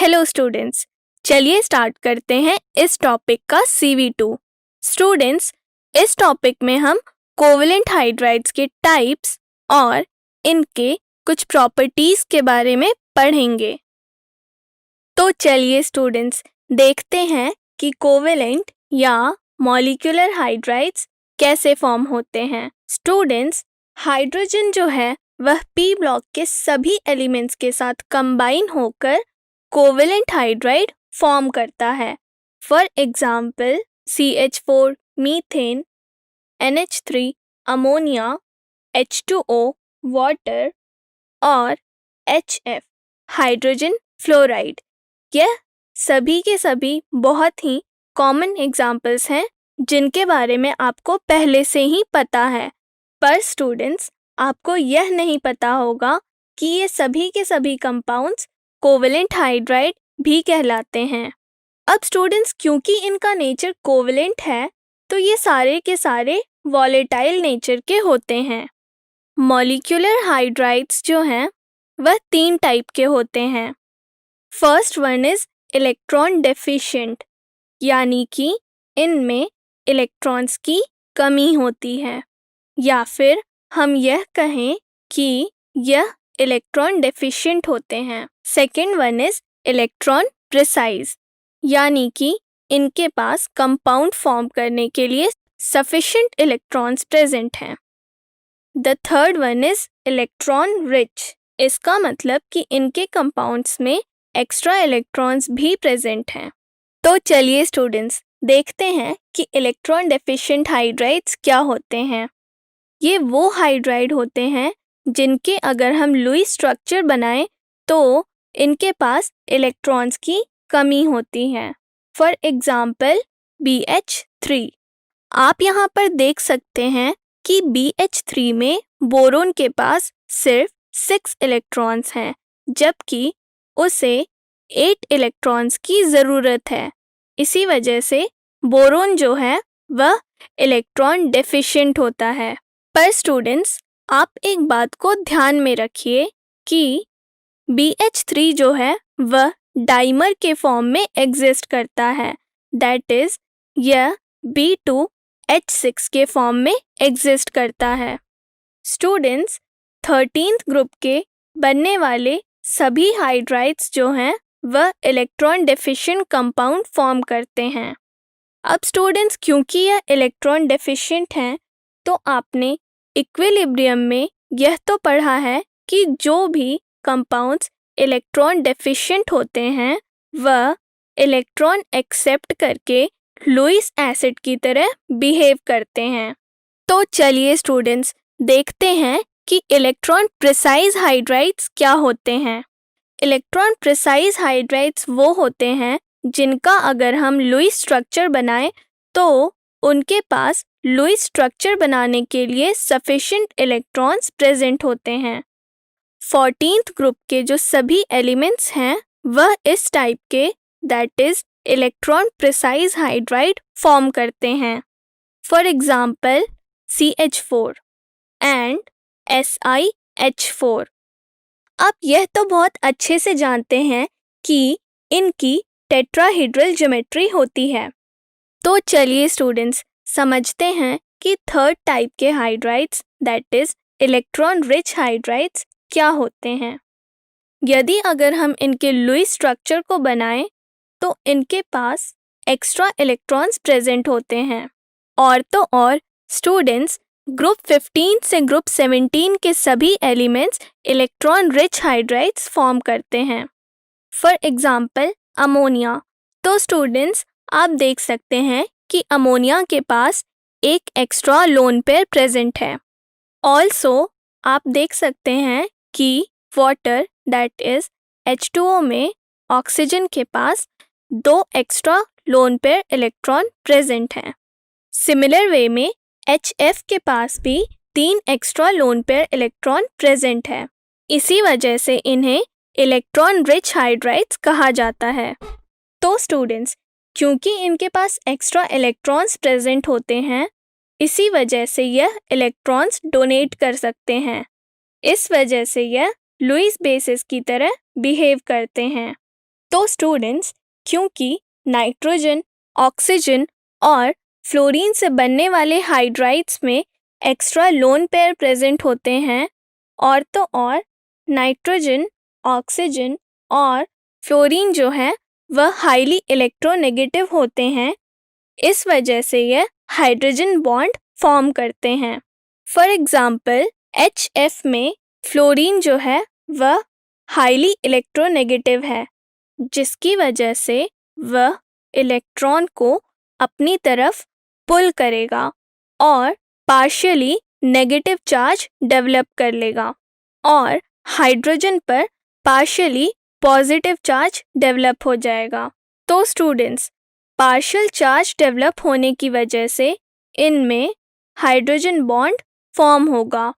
Hello students, चलिए start करते हैं इस टॉपिक का CV2। स्टूडेंट्स, इस टॉपिक में हम कोवेलेंट हाइड्राइड्स के टाइप्स और इनके कुछ प्रॉपर्टीज के बारे में पढ़ेंगे। तो चलिए स्टूडेंट्स, देखते हैं कि कोवेलेंट या मॉलिक्यूलर हाइड्राइड्स कैसे फॉर्म होते हैं। स्टूडेंट्स, हाइड्रोजन जो है वह P ब्लॉक के सभी एलिमेंट्स के साथ कंबाइन होकर कोवेलेंट हाइड्राइड फॉर्म करता है। For example CH4, methane, NH3, ammonia, H2O, water और HF, हाइड्रोजन फ्लोराइड। यह सभी के सभी बहुत ही कॉमन एग्जाम्पल्स हैं जिनके बारे में आपको पहले से ही पता है। पर स्टूडेंट्स, आपको यह नहीं पता होगा कि ये सभी के सभी कंपाउंड्स कोवेलेंट हाइड्राइड भी कहलाते हैं। अब स्टूडेंट्स, क्योंकि इनका नेचर कोवेलेंट है तो ये सारे के सारे वॉलेटाइल नेचर के होते हैं। मॉलिक्यूलर हाइड्राइड्स जो हैं वह 3 टाइप के होते हैं। First one is electron deficient, यानी कि इनमें इलेक्ट्रॉन्स की कमी होती है, या फिर हम यह कहें कि यह इलेक्ट्रॉन डेफिशिएंट होते हैं। Second one is electron precise, यानी कि इनके पास कंपाउंड फॉर्म करने के लिए सफिशिएंट इलेक्ट्रॉन्स प्रेजेंट हैं। The third one is electron rich, इसका मतलब कि इनके कंपाउंड्स में एक्स्ट्रा इलेक्ट्रॉन्स भी प्रेजेंट हैं। तो चलिए स्टूडेंट्स, देखते हैं कि इलेक्ट्रॉन डेफिशिएंट हाइड्राइड्स क्या होते हैं। ये वो हाइड्राइड होते हैं जिनके अगर हम लुईस स्ट्रक्चर बनाएं तो इनके पास इलेक्ट्रॉन्स की कमी होती है। For example BH3। आप यहाँ पर देख सकते हैं कि BH3 में बोरोन के पास सिर्फ 6 इलेक्ट्रॉन्स हैं, जबकि उसे 8 इलेक्ट्रॉन्स की ज़रूरत है। इसी वजह से बोरोन जो है वह इलेक्ट्रॉन डेफिशिएंट होता है। पर स्टूडेंट्स, आप एक बात को ध्यान में रखिए कि BH3 जो है वह डाइमर के फॉर्म में एग्जिस्ट करता है, दैट इज यह B2H6 के फॉर्म में एग्जिस्ट करता है। स्टूडेंट्स, 13th ग्रुप के बनने वाले सभी हाइड्राइड्स जो हैं वह इलेक्ट्रॉन डेफिशिएंट कंपाउंड फॉर्म करते हैं। अब स्टूडेंट्स, क्योंकि यह इलेक्ट्रॉन डेफिशिएंट हैं तो आपने इक्विलिब्रियम में यह तो पढ़ा है कि जो भी कंपाउंड्स इलेक्ट्रॉन डेफिशिएंट होते हैं वह इलेक्ट्रॉन एक्सेप्ट करके लुईस एसिड की तरह बिहेव करते हैं। तो चलिए स्टूडेंट्स, देखते हैं कि इलेक्ट्रॉन प्रिसाइज हाइड्राइड्स क्या होते हैं। इलेक्ट्रॉन प्रिसाइज हाइड्राइड्स वो होते हैं जिनका अगर हम लुईस स्ट्रक्चर बनाएं तो उनके पास लुईस स्ट्रक्चर बनाने के लिए सफिशिएंट इलेक्ट्रॉन्स प्रेजेंट होते हैं। 14th ग्रुप के जो सभी एलिमेंट्स हैं वह इस टाइप के, that is electron precise hydride form करते हैं। For example CH4 and SiH4। आप यह तो बहुत अच्छे से जानते हैं कि इनकी टेट्राहेड्रल ज्योमेट्री होती है। तो चलिए स्टूडेंट्स, समझते हैं कि थर्ड टाइप के hydrides, that is electron rich hydrides क्या होते हैं। यदि अगर हम इनके लुईस स्ट्रक्चर को बनाएं तो इनके पास एक्स्ट्रा इलेक्ट्रॉन्स प्रेजेंट होते हैं। और तो और स्टूडेंट्स, ग्रुप 15 से ग्रुप 17 के सभी elements electron rich hydrides form करते हैं। For example ammonia. तो स्टूडेंट्स, आप देख सकते हैं कि अमोनिया के पास एक एक्स्ट्रा लोन पेयर प्रेजेंट है। ऑल्सो आप देख सकते हैं कि वाटर, दैट इज H2O में ऑक्सीजन के पास 2 extra lone pair electron present हैं। सिमिलर वे में HF के पास भी 3 extra lone pair electron present है। इसी वजह से इन्हें इलेक्ट्रॉन रिच हाइड्राइड्स कहा जाता है। तो स्टूडेंट्स, क्योंकि इनके पास एक्स्ट्रा इलेक्ट्रॉन्स प्रेजेंट होते हैं, इसी वजह से यह इलेक्ट्रॉन्स डोनेट कर सकते हैं। इस वजह से यह लुईस बेसिस की तरह बिहेव करते हैं। तो स्टूडेंट्स, क्योंकि नाइट्रोजन, ऑक्सीजन और फ्लोरीन से बनने वाले हाइड्राइड्स में एक्स्ट्रा लोन पेयर प्रेजेंट होते हैं, और तो और नाइट्रोजन, ऑक्सीजन और फ्लोरीन जो है वह हाईली इलेक्ट्रोनेगेटिव होते हैं। इस वजह से यह हाइड्रोजन बॉन्ड फॉर्म करते हैं। फॉर एग्जाम्पल, HF में फ्लोरीन जो है वह हाईली इलेक्ट्रोनेगेटिव है, जिसकी वजह से वह इलेक्ट्रॉन को अपनी तरफ पुल करेगा और पार्शियली नेगेटिव चार्ज डेवलप कर लेगा, और हाइड्रोजन पर पार्शियली पॉजिटिव चार्ज डेवलप हो जाएगा। तो स्टूडेंट्स, पार्शियल चार्ज डेवलप होने की वजह से इनमें हाइड्रोजन बॉन्ड फॉर्म होगा